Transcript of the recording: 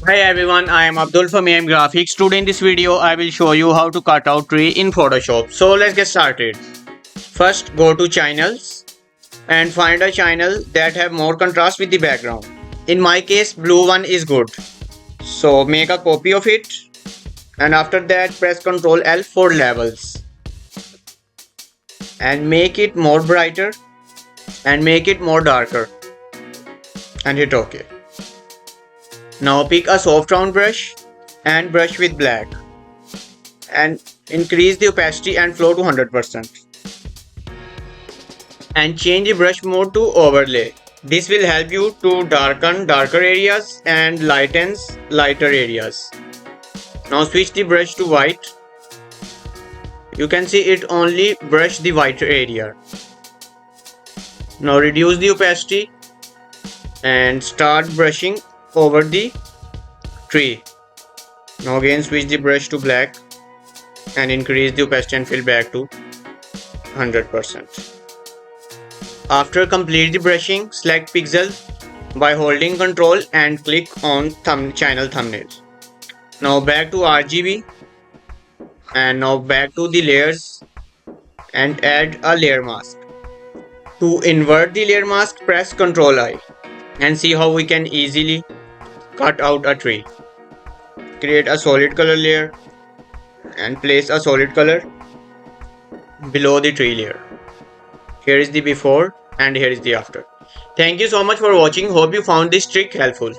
Hi everyone, I am Abdul from AM Graphix. Today in this video, I will show you how to cut out tree in Photoshop. So let's get started. First, go to channels and find a channel that have more contrast with the background. In my case, blue one is good. So make a copy of it and after that press Ctrl L for levels and make it more brighter and make it more darker and hit OK. Now pick a soft round brush and brush with black and increase the opacity and flow to 100% and change the brush mode to overlay. This will help you to darken darker areas and lightens lighter areas. Now switch the brush to white. You can see it only brush the white area. Now reduce the opacity and start brushing over the tree. Now again switch the brush to black and increase the opacity and fill back to 100%. After complete the brushing, select pixel by holding Ctrl and click on channel thumbnail. Now back to RGB and now back to the layers and add a layer mask. To invert the layer mask, press Ctrl I and see how we can easily cut out a tree. Create a solid color layer and place a solid color below the tree layer. Here is the before and here is the after. Thank you so much for watching. Hope you found this trick helpful.